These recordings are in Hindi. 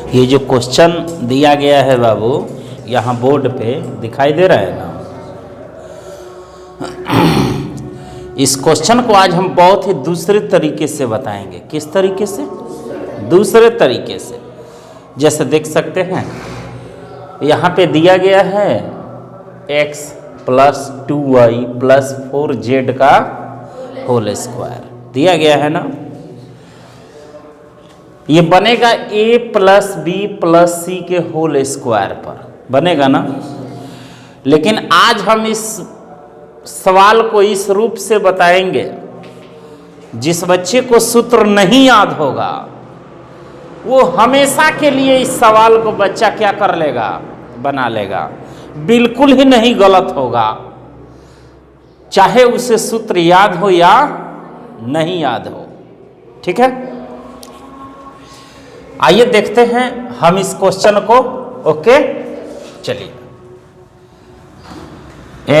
ये जो क्वेश्चन दिया गया है बाबू, यहाँ बोर्ड पे दिखाई दे रहा है ना। इस क्वेश्चन को आज हम बहुत ही दूसरे तरीके से बताएंगे। किस तरीके से? दूसरे तरीके से। जैसे देख सकते हैं यहाँ पे दिया गया है x plus 2y plus 4z का होल स्क्वायर दिया गया है ना। ये बनेगा a plus b plus c के होल स्क्वायर पर बनेगा ना। लेकिन आज हम इस सवाल को इस रूप से बताएंगे, जिस बच्चे को सूत्र नहीं याद होगा वो हमेशा के लिए इस सवाल को बच्चा क्या कर लेगा, बना लेगा। बिल्कुल ही नहीं गलत होगा, चाहे उसे सूत्र याद हो या नहीं याद हो। ठीक है, आइए देखते हैं हम इस क्वेश्चन को। ओके, चलिए।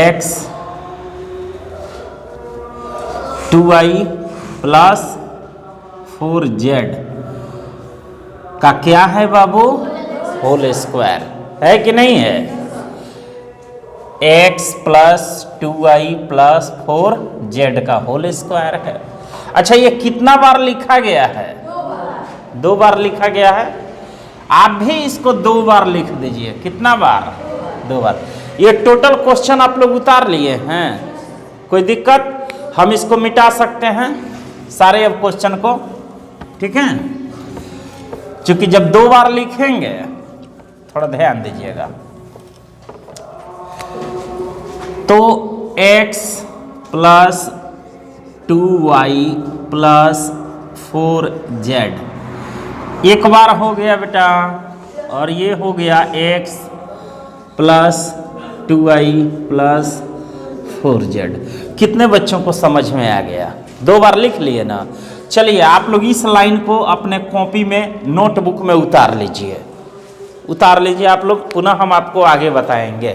x 2y प्लस 4z का क्या है बाबू? होल स्क्वायर है कि नहीं है? x plus 2y plus 4z का होल स्क्वायर है। अच्छा, ये कितना बार लिखा गया है? 2 बार लिखा गया है। आप भी इसको 2 बार लिख दीजिए। कितना बार? 2 बार। ये टोटल क्वेश्चन आप लोग उतार लिए हैं, कोई दिक्कत? हम इसको मिटा सकते हैं सारे अब क्वेश्चन को। ठीक है, क्योंकि जब 2 बार लिखेंगे, थोड़ा ध्यान दीजिएगा, तो x plus 2y plus 4z एक बार हो गया बेटा, और ये हो गया x plus 2y plus 4z। कितने बच्चों को समझ में आ गया? 2 बार लिख लिए ना। चलिए, आप लोग इस लाइन को अपने कॉपी में नोटबुक में उतार लीजिए। उतार लीजिए आप लोग, पुनः हम आपको आगे बताएंगे।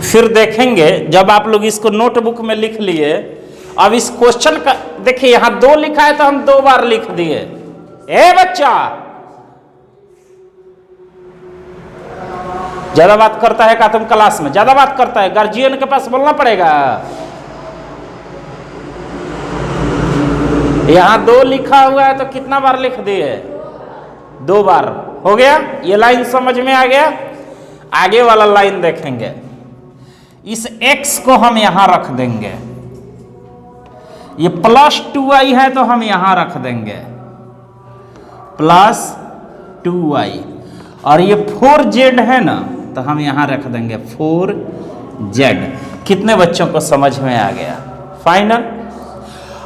फिर देखेंगे जब आप लोग इसको नोटबुक में लिख लिए। अब इस क्वेश्चन का देखिए, यहां 2 लिखा है तो हम 2 बार लिख दिए। ए बच्चा, ज्यादा बात करता है क्या तुम क्लास में? ज्यादा बात करता है, गार्जियन के पास बोलना पड़ेगा। यहां 2 लिखा हुआ है तो कितना बार लिख दिए? 2 बार। हो गया? ये लाइन समझ में आ गया। आगे वाला लाइन देखेंगे। इस x को हम यहां रख देंगे, ये प्लस 2y है तो हम यहां रख देंगे प्लस 2y, और ये 4z है ना तो हम यहां रख देंगे 4z। कितने बच्चों को समझ में आ गया? फाइनल।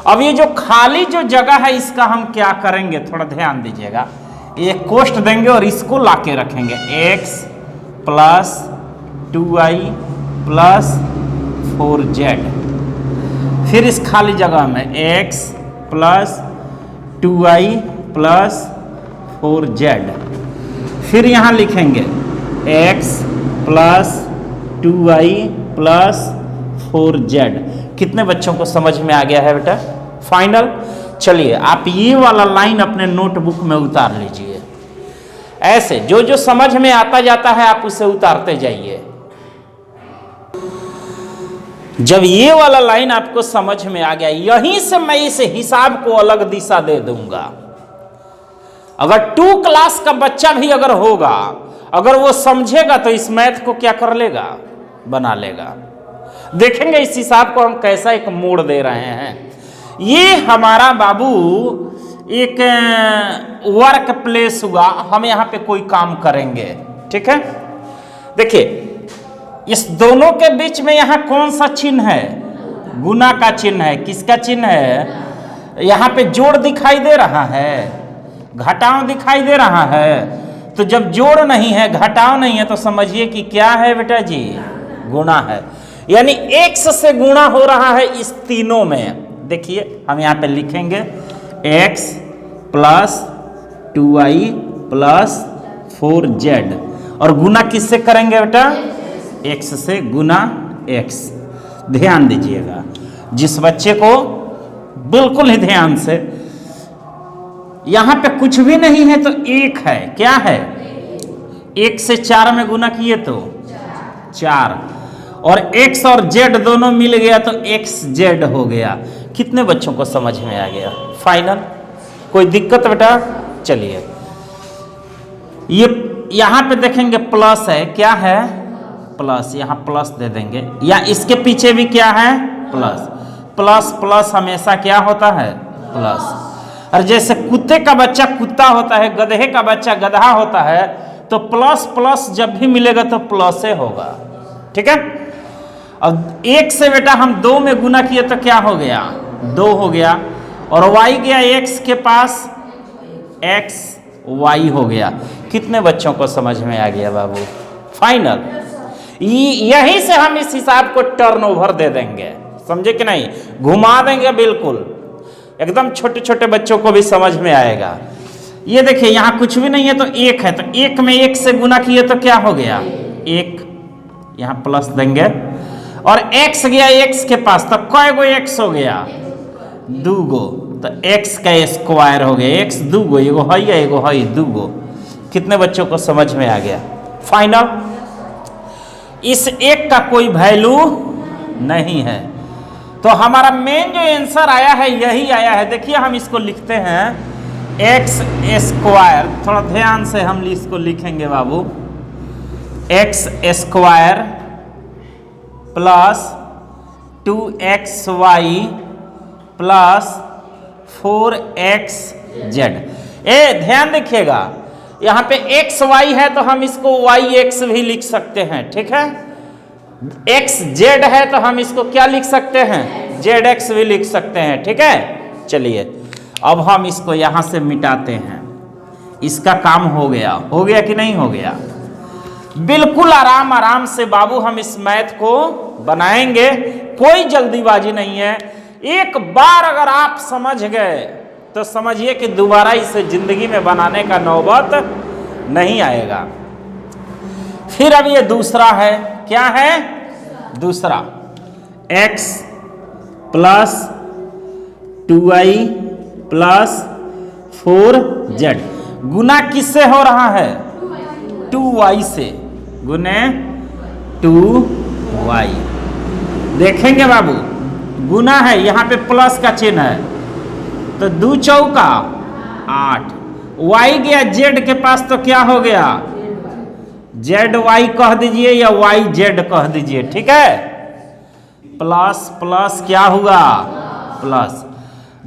अब ये जो खाली जो जगह है इसका हम क्या करेंगे, थोड़ा ध्यान दीजिएगा। एक कोष्ठ देंगे और इसको लाके रखेंगे x plus 2y plus 4z। फिर इस खाली जगह में x plus 2y plus 4z। फिर यहाँ लिखेंगे x plus 2y plus 4z। कितने बच्चों को समझ में आ गया है बेटा? फाइनल। चलिए, आप ये वाला लाइन अपने नोटबुक में उतार लीजिए। ऐसे जो जो समझ में आता जाता है आप उसे उतारते जाइए। जब ये वाला लाइन आपको समझ में आ गया, यहीं से मैं इस हिसाब को अलग दिशा दे दूंगा। अगर 2 क्लास का बच्चा भी अगर होगा, अगर वो समझेगा तो इस मैथ को क्या कर लेगा, बना लेगा। देखेंगे इस हिसाब को हम कैसा एक मोड़ दे रहे हैं। ये हमारा बाबू एक वर्क प्लेस हुआ, हम यहाँ पे कोई काम करेंगे। ठीक है, देखिए इस दोनों के बीच में यहाँ कौन सा चिन्ह है? गुना का चिन्ह है। किसका चिन्ह है? यहाँ पे जोड़ दिखाई दे रहा है, घटाव दिखाई दे रहा है। तो जब जोड़ नहीं है, घटाव नहीं है, तो समझिए कि क्या है बेटा जी? गुणा है। यानी x से गुणा हो रहा है इस तीनों में। देखिए हम यहाँ पे लिखेंगे x plus 2y plus 4z, और गुना किससे करेंगे बेटा? x से गुना x। ध्यान दीजिएगा, जिस बच्चे को बिल्कुल ही ध्यान से यहां पे कुछ भी नहीं है तो एक है, क्या है? एक से 4 में गुना किए तो 4, और x और z दोनों मिल गया तो xz हो गया। कितने बच्चों को समझ में आ गया? फाइनल। कोई दिक्कत बेटा? चलिए, ये यहां पे देखेंगे प्लस है, क्या है? प्लस, यहां प्लस दे देंगे, या इसके पीछे भी क्या है? प्लस। प्लस प्लस हमेशा क्या होता है? प्लस। और जैसे कुत्ते का बच्चा कुत्ता होता है, गधे का बच्चा गधा होता है, तो प्लस प्लस जब भी मिलेगा तो प्लस ही होगा। ठीक है? अब 1 से बेटा हम 2 में गुना किए तो क्या हो गया? 2 हो गया, और y गया x के पास, x y हो गया। कितने बच्चों को समझ में आ गया बाबू? फाइनल। यहीं से हम इस हिसाब को टर्नओवर दे देंगे, समझे कि नहीं? घुमा देंगे बिल्कुल, एकदम छोटे छोटे बच्चों को भी समझ में आएगा। ये देखिए, यहां कुछ भी नहीं है तो 1 है, तो 1 में 1 से गुना किए तो क्या हो गया? 1, यहां प्लस देंगे, और x गया x के पास, तो कै गो x हो गया? 2 गो, तो x का स्क्वायर हो गया। x 2 गो, एगो है या एगो है 2 गो। कितने बच्चों को समझ में आ गया? फाइनल। इस 1 का कोई वैल्यू नहीं है, तो हमारा मेन जो आंसर आया है यही आया है। देखिए, हम इसको लिखते हैं x स्क्वायर, थोड़ा ध्यान से हम इसको लिखेंगे बाबू। x square plus 2xy plus 4xz। ध्यान देखिएगा, यहाँ पे xy है तो हम इसको yx भी लिख सकते हैं, ठीक है? xz है तो हम इसको क्या लिख सकते हैं? zx भी लिख सकते हैं, ठीक है? चलिए, अब हम इसको यहां से मिटाते हैं। इसका काम हो गया कि नहीं हो गया? बिल्कुल आराम आराम से बाबू हम इस मैथ को बनाएंगे, कोई जल्दीबाजी नहीं है। एक बार अगर आप समझ गए तो समझिए कि दोबारा इसे जिंदगी में बनाने का नौबत नहीं आएगा। फिर अब ये दूसरा है, क्या है? दूसरा x plus 2y plus 4z गुना किससे हो रहा है? 2y से, गुने 2y। देखेंगे बाबू, गुना है, यहां पे प्लस का चिन्ह है, तो 2 चौका 8। y गया z के पास, तो क्या हो गया? ZY कह दीजिए या YZ कह दीजिए, ठीक है? प्लस प्लस क्या हुआ? प्लस।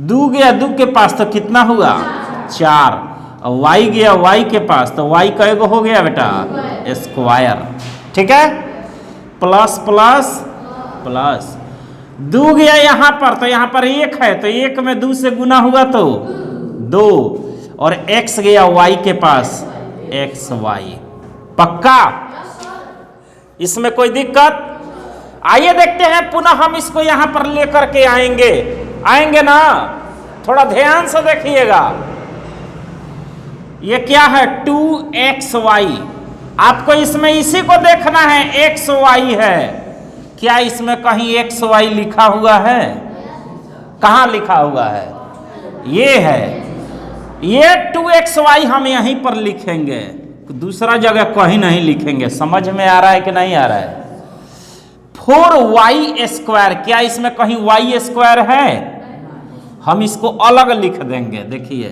2 गया 2 के पास, तो कितना हुआ? 4। और y गया y के पास, तो y कै गो हो गया बेटा? स्क्वायर, ठीक है? Plus plus plus. 2 गया यहां पर, तो यहां पर 1 है, तो 1 में 2 से गुना हुआ तो 2, और x गया y के पास, xy। पक्का? इसमें कोई दिक्कत? आइए देखते हैं, पुनः हम इसको यहां पर लेकर के आएंगे ना? थोड़ा ध्यान से देखिएगा। ये क्या है? 2xy। आपको इसमें इसी को देखना है, xy है। क्या इसमें कहीं xy लिखा हुआ है? कहां लिखा हुआ है? ये है, ये 2xy हम यहीं पर लिखेंगे, दूसरा जगह कहीं नहीं लिखेंगे। समझ में आ रहा है कि नहीं आ रहा है? 4y स्क्वायर, क्या इसमें कहीं y स्क्वायर है? हम इसको अलग लिख देंगे। देखिए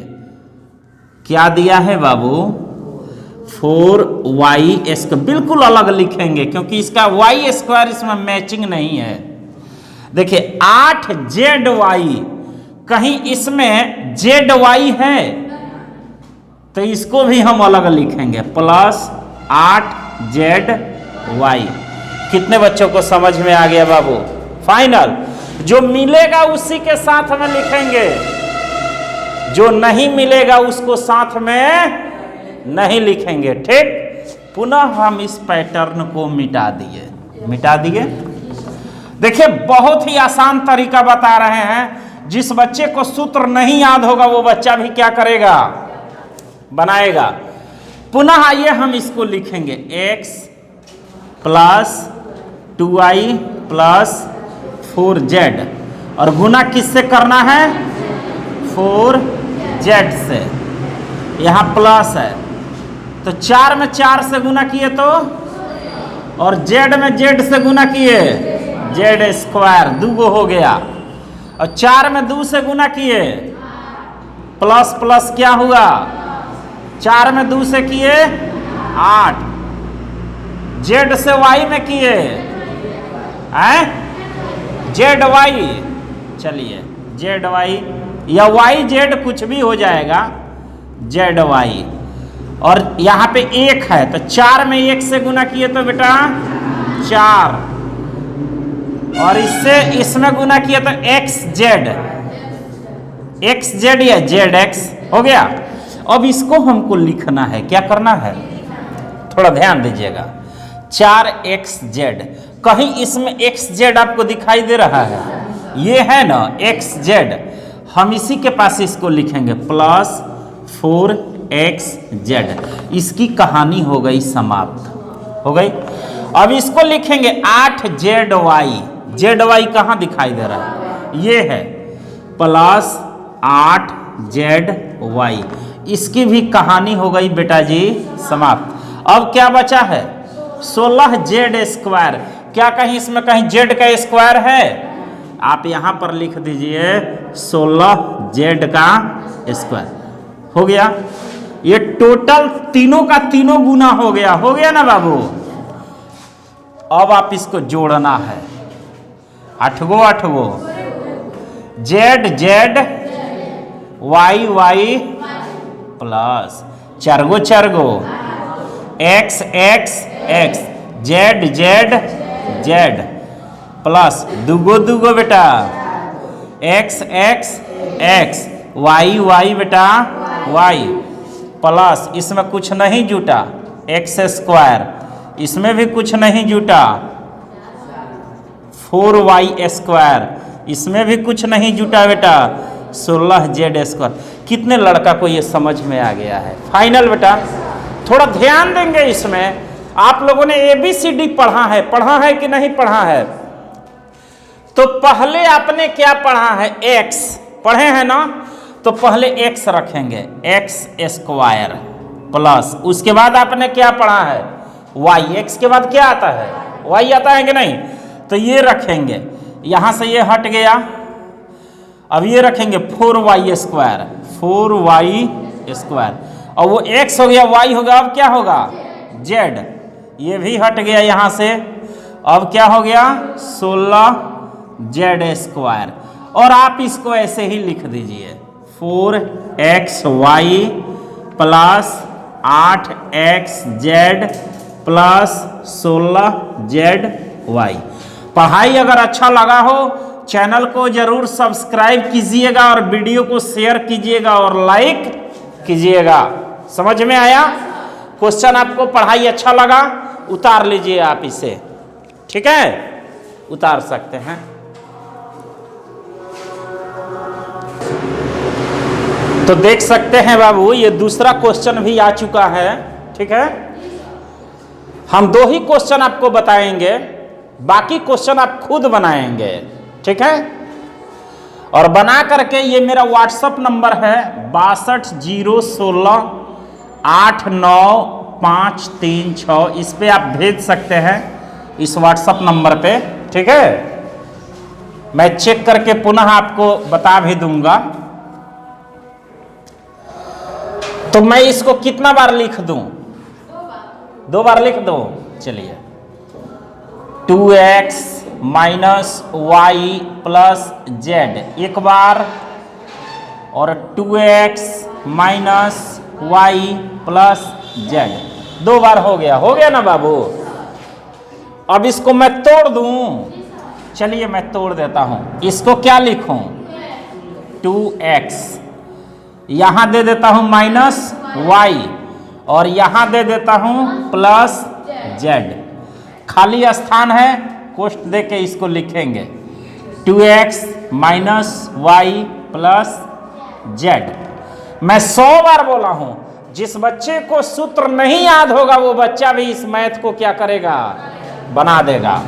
क्या दिया है बाबू? 4y स्क्वायर, बिल्कुल अलग लिखेंगे क्योंकि इसका y स्क्वायर इसमें मैचिंग नहीं है। देखिए 8zy, कहीं इसमें zy है तो इसको भी हम अलग लिखेंगे, प्लस 8zy। कितने बच्चों को समझ में आ गया बाबू? फाइनल। जो मिलेगा उसी के साथ में लिखेंगे, जो नहीं मिलेगा उसको साथ में नहीं लिखेंगे, ठीक? पुनः हम इस पैटर्न को मिटा दिए। देखिए बहुत ही आसान तरीका बता रहे हैं। जिस बच्चे को सूत्र नहीं याद होगा वो बच्चा भी क्या करेगा? बनाएगा। पुनः आइए हम इसको लिखेंगे, x plus 2y plus 4z, और गुना किससे करना है? 4z जेड से, यहाँ प्लस है तो 4 में 4 से गुना किए तो, और जेड में जेड से गुना किए जेड स्क्वायर, 2 हो गया। और 4 में 2 से गुना किए, प्लस प्लस क्या हुआ, 4 में 2 से किए 8, जेड से वाई में किए जेड वाई, चलिए जेड वाई या वाई जेड कुछ भी हो जाएगा, जेड वाई। और यहाँ पे 1 है तो 4 में 1 से गुना किए तो बेटा 4, और इससे इसमें गुना किए तो एक्स जेड या जेड एक्स हो गया। अब इसको हमको लिखना है, क्या करना है, थोड़ा ध्यान दीजिएगा। 4xz, कहीं इसमें xz आपको दिखाई दे रहा है, ये है ना xz, हम इसी के पास इसको लिखेंगे प्लस 4xz। इसकी कहानी हो गई समाप्त, हो गई। अब इसको लिखेंगे 8zy, zy कहाँ दिखाई दे रहा है, ये है प्लस 8zy, इसकी भी कहानी हो गई बेटा जी समाप्त। अब क्या बचा है 16z स्क्वायर, क्या कहीं इसमें कहीं z का स्क्वायर है, आप यहां पर लिख दीजिए 16z का स्क्वायर, हो गया। ये टोटल तीनों का तीनों गुना हो गया ना बाबू। अब आप इसको जोड़ना है, 8 गो z z y y plus 4 गो x x x, z z z plus 2 गो बेटा x x x, y y बेटा वाई प्लस, इसमें कुछ नहीं जुटा एक्स स्क्वायर, इसमें भी कुछ नहीं जुटा 4y स्क्वायर, इसमें भी कुछ नहीं जुटा बेटा 16z स्क्वायर। कितने लड़का को ये समझ में आ गया है फाइनल बेटा। थोड़ा ध्यान देंगे इसमें, आप लोगों ने ABCD पढ़ा है कि नहीं पढ़ा है, तो पहले आपने क्या पढ़ा है, x पढ़े हैं ना, तो पहले x रखेंगे x स्क्वायर प्लस, उसके बाद आपने क्या पढ़ा है y, x के बाद क्या आता है y आता है कि नहीं, तो ये रखेंगे, यहां से ये हट गया, अब ये रखेंगे 4y स्क्वायर, 4y स्क्वायर, और वो x हो गया y होगा, अब क्या होगा z, ये भी हट गया यहां से, अब क्या हो गया 16z स्क्वायर। और आप इसको ऐसे ही लिख दीजिए 4xy plus 8xz plus 16zy। पढ़ाई अगर अच्छा लगा हो चैनल को जरूर सब्सक्राइब कीजिएगा और वीडियो को शेयर कीजिएगा और लाइक कीजिएगा। समझ में आया? क्वेश्चन आपको पढ़ाई अच्छा लगा उतार लीजिए आप इसे, ठीक है, उतार सकते हैं। तो देख सकते हैं बाबू ये दूसरा क्वेश्चन भी आ चुका है, ठीक है। हम 2 ही क्वेश्चन आपको बताएंगे, बाकी क्वेश्चन आप खुद बनाएंगे, ठीक है। और बना करके ये मेरा व्हाट्सएप नंबर है 6216895536, इस पे आप भेज सकते हैं, इस व्हाट्सएप नंबर पे, ठीक है। मैं चेक करके पुनः आपको बता भी दूंगा। तो मैं इसको कितना बार लिख दूं, 2 बार लिख दो, चलिए 2x minus y plus Z एक बार, और 2x minus y plus z 2 बार हो गया ना बाबू। अब इसको मैं तोड़ दूं, चलिए मैं तोड़ देता हूं, इसको क्या लिखूं 2x, यहां दे देता हूं माइनस y, और यहां दे देता हूं प्लस z, खाली स्थान है, कोष्ठ दे के इसको लिखेंगे 2x minus y plus Z. मैं 100 बार बोला हूं, जिस बच्चे को सूत्र नहीं याद होगा वो बच्चा भी इस मैथ को क्या करेगा, बना देगा।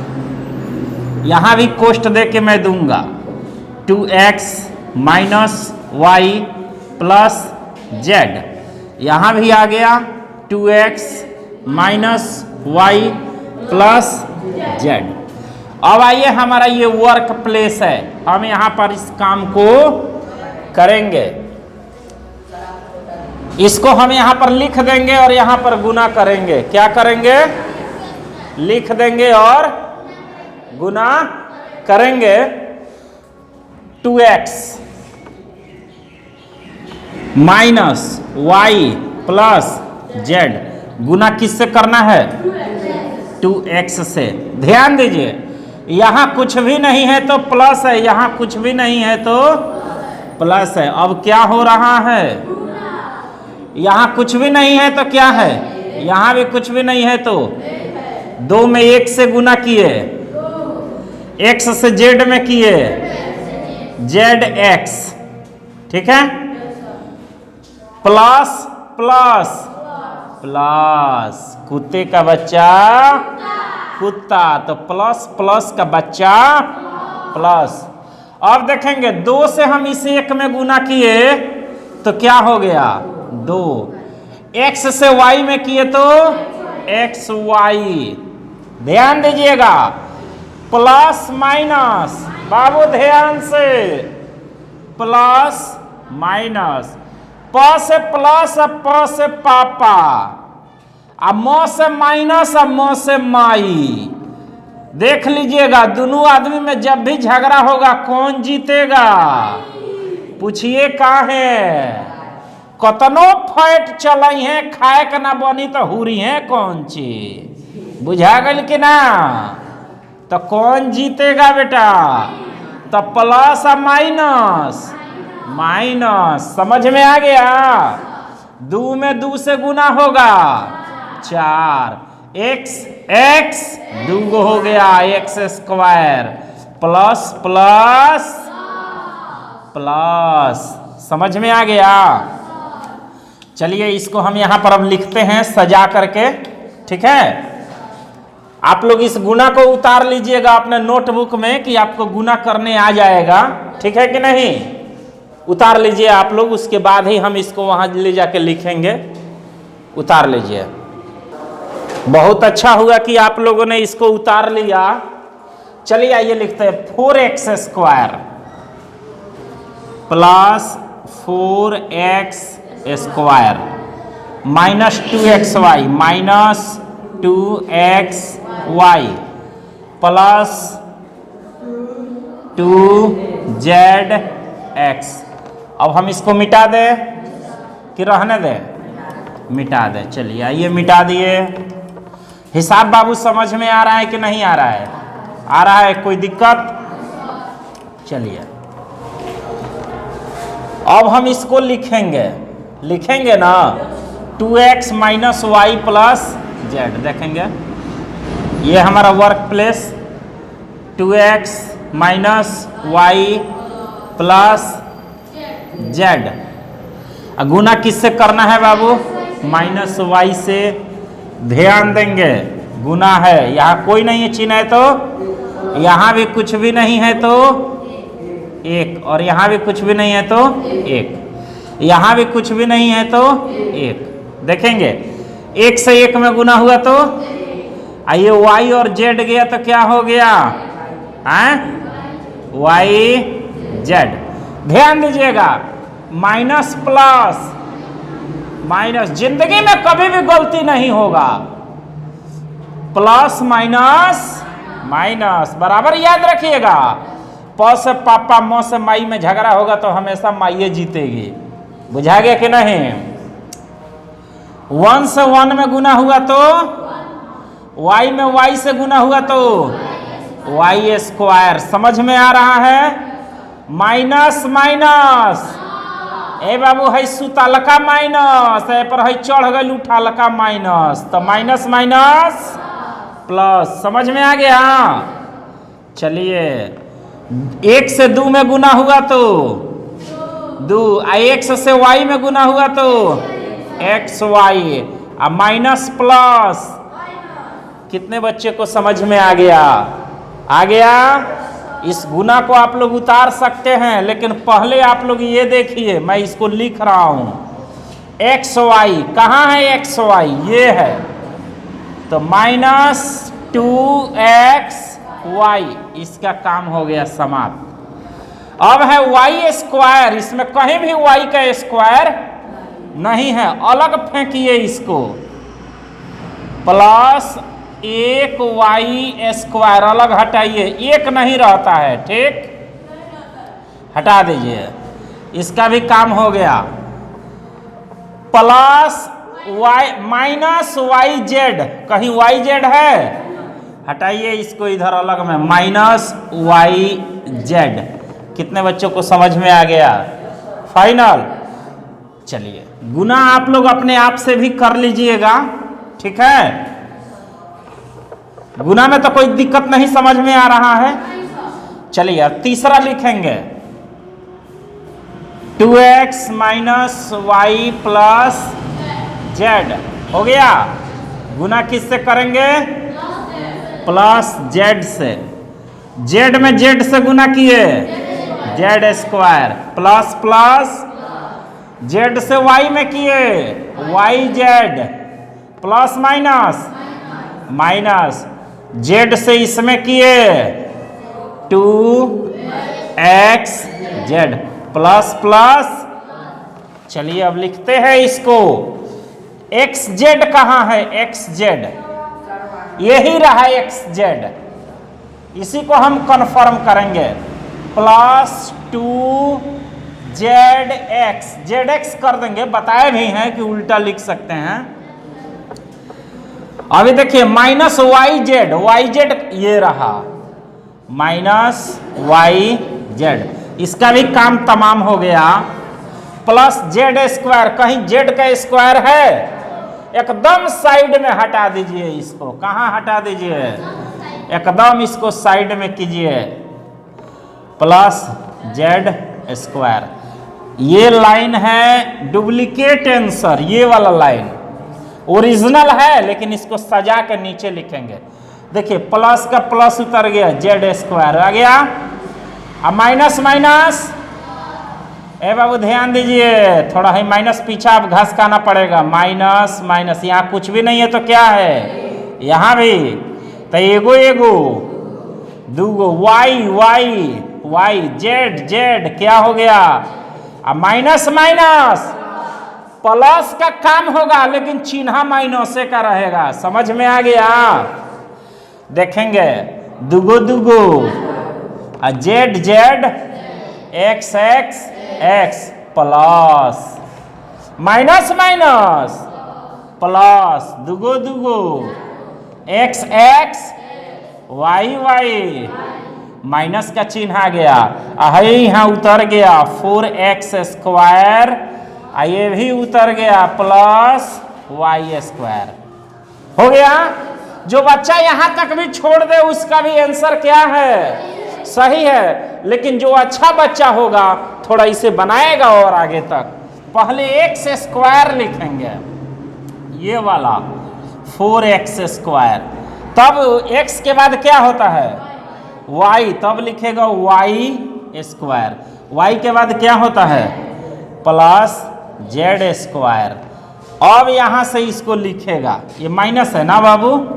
यहां भी कोष्ठ दे के मैं दूंगा 2x minus y plus Z, यहाँ भी आ गया 2x minus y plus Z. अब आइए, हमारा ये वर्क प्लेस है, हम यहाँ पर इस काम को करेंगे। इसको हम यहाँ पर लिख देंगे और यहाँ पर गुना करेंगे। क्या करेंगे? लिख देंगे और गुना करेंगे। 2x minus y plus z, गुना किससे करना है? 2x से। ध्यान दीजिए, यहाँ कुछ भी नहीं है तो प्लस है, यहाँ कुछ भी नहीं है तो प्लस है। अब क्या हो रहा है? यहाँ कुछ भी नहीं है तो क्या है? यहाँ भी कुछ भी नहीं है तो 2 में 1 से गुना किए, x से z में किए, zx, ठीक है, प्लस प्लस प्लस, कुत्ते का बच्चा कुत्ता, तो प्लस प्लस का बच्चा प्लस। अब देखेंगे 2 से हम इस 1 में गुना किए तो क्या हो गया? 2। x से y में किए तो xy। ध्यान दीजिएगा, प्लस माइनस, बाबू ध्यान से, प्लस माइनस, प से प्लस, प से पापा, आ म से माइनस, आ म से माई। देख लीजिएगा, दोनों आदमी में जब भी झगड़ा होगा कौन जीतेगा? पूछिए काहे? कतनो फैट चलाई है, खाए के ना बनी तो हुरी है कौन चीज? बुझा गल कि ना? तो कौन जीतेगा बेटा? तो प्लस और माइनस, माइनस, समझ में आ गया? 2 में 2 से गुना होगा 4, x x 2 हो गया x square, plus plus plus. समझ में आ गया? चलिए, इसको हम यहाँ पर अब लिखते हैं सजा करके, ठीक है? आप लोग इस गुना को उतार लीजिएगा अपने नोटबुक में कि आपको गुना करने आ जाएगा, ठीक है कि नहीं? उतार लीजिए आप लोग, उसके बाद ही हम इसको वहाँ ले जाके लिखेंगे। उतार लीजिए। बहुत अच्छा हुआ कि आप लोगों ने इसको उतार लिया। चलिए आइए लिखते हैं 4x square plus 4x square minus 2xy minus 2xy plus 2zx। अब हम इसको मिटा दें कि रहने दें? मिटा दें। चलिए आइए मिटा दिए। हिसाब बाबू समझ में आ रहा है कि नहीं आ रहा है? आ रहा है, कोई दिक्कत? चलिए अब हम इसको लिखेंगे, लिखेंगे ना 2x minus y plus Z. देखेंगे ये हमारा work place 2x minus y plus z. गुना किससे करना है बाबू? माइनस वाई से। ध्यान देंगे, गुना है, यहाँ कोई नहीं है चिन्ह है तो, यहाँ भी कुछ भी नहीं है तो 1, और यहाँ भी कुछ भी नहीं है तो 1, यहाँ भी कुछ भी नहीं है तो 1। देखेंगे 1 से 1 में गुना हुआ तो आइए y और z गया तो क्या हो गया? y z। ध्यान दीजिएगा, माइनस प्लस माइनस, जिंदगी में कभी भी गलती नहीं होगा। प्लस माइनस माइनस बराबर, याद रखिएगा। प से पापा म से माई में झगड़ा होगा तो हमेशा माइये जीतेगी। बुझा गया कि नहीं? 1 से 1 में गुना हुआ तो y में y से गुना हुआ तो y स्क्वायर। समझ में आ रहा है? माइनस माइनस, ए बाबू है सुतालका माइनस, ए पर है चढ़ गई उठालका माइनस, तो माइनस माइनस प्लस। समझ में आ गया? चलिए 1 से 2 में गुना हुआ तो 2, x से y में गुना हुआ तो xy, अब माइनस प्लस। कितने बच्चे को समझ में आ गया? आ गया? इस गुना को आप लोग उतार सकते हैं, लेकिन पहले आप लोग ये देखिए, मैं इसको लिख रहा हूं एक्स वाई। कहाँ है एक्स वाई? ये है, तो -2x y, इसका काम हो गया समाप्त। अब है y स्क्वायर, इसमें कहीं भी y का स्क्वायर नहीं है, अलग फेंकिए इसको, प्लस 1y स्क्वायर अलग हटाइए, एक नहीं रहता है, ठीक, हटा दीजिए, इसका भी काम हो गया। प्लस y -yz, कहीं yz है, हटाइए इसको इधर अलग में, -yz। कितने बच्चों को समझ में आ गया? फाइनल। चलिए गुना आप लोग अपने आप से भी कर लीजिएगा, ठीक है, गुना में तो कोई दिक्कत नहीं समझ में आ रहा है। चलिए अब तीसरा लिखेंगे, 2x - y + z हो गया। गुना किससे करेंगे? प्लस z से। z में z से गुना किए, z square, plus plus z से y में किए, yz, plus minus minus, z से इसमें किए 2xz, प्लस प्लस। चलिए अब लिखते हैं इसको, xz कहाँ है? xz यही रहा xz, इसी को हम कन्फर्म करेंगे, प्लस 2zx, zx कर देंगे, बताए भी हैं कि उल्टा लिख सकते हैं। अभी देखिए -yz, yz ये रहा, -yz, इसका भी काम तमाम हो गया, प्लस z स्क्वायर, कहीं z का स्क्वायर है, एकदम साइड में हटा दीजिए इसको, कहाँ हटा दीजिए? एकदम इसको साइड में कीजिए, प्लस z स्क्वायर। ये लाइन है डुप्लीकेट आंसर, ये वाला लाइन ओरिजिनल है, लेकिन इसको सजा के नीचे लिखेंगे। देखिए प्लस का प्लस उतर गया, z स्क्वायर आ गया, अब माइनस माइनस, ए बाबू ध्यान दीजिए, थोड़ा ही माइनस पीछा अब घास खाना पड़ेगा, माइनस माइनस, यहाँ कुछ भी नहीं है तो क्या है? यहाँ भी, तो एगो एगो, दूगो, y y y, z z, क्या हो गया? अब माइनस माइनस, प्लस का काम होगा लेकिन चिन्ह माइनस का रहेगा, समझ में आ गया? देखेंगे दूगो दूगो, z z, x x x, plus minus minus plus, दूगो दूगो, x x y y, minus का चिन्ह आ गया, यहाँ उतर गया 4x स्क्वायर, ये भी उतर गया प्लस y स्क्वायर, हो गया। जो बच्चा यहाँ तक भी छोड़ दे उसका भी आंसर क्या है? सही है, लेकिन जो अच्छा बच्चा होगा थोड़ा इसे बनाएगा और आगे तक, पहले x स्क्वायर लिखेंगे, ये वाला 4x स्क्वायर, तब x के बाद क्या होता है? y, तब लिखेगा y स्क्वायर, y के बाद क्या होता है? Plus z square. अब यहां से इसको लिखेगा, ये माइनस है ना बाबू,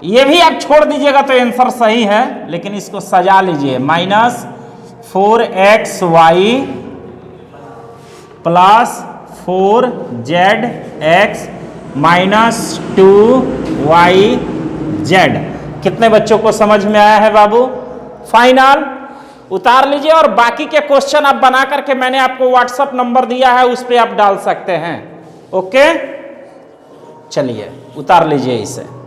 ये भी आप छोड़ दीजिएगा तो आंसर सही है, लेकिन इसको सजा लीजिए, -4xy प्लस 4zx -2yz। कितने बच्चों को समझ में आया है बाबू? फाइनल उतार लीजिए, और बाकी के क्वेश्चन आप बना करके मैंने आपको व्हाट्सएप नंबर दिया है, उस पर आप डाल सकते हैं। ओके, चलिए उतार लीजिए इसे।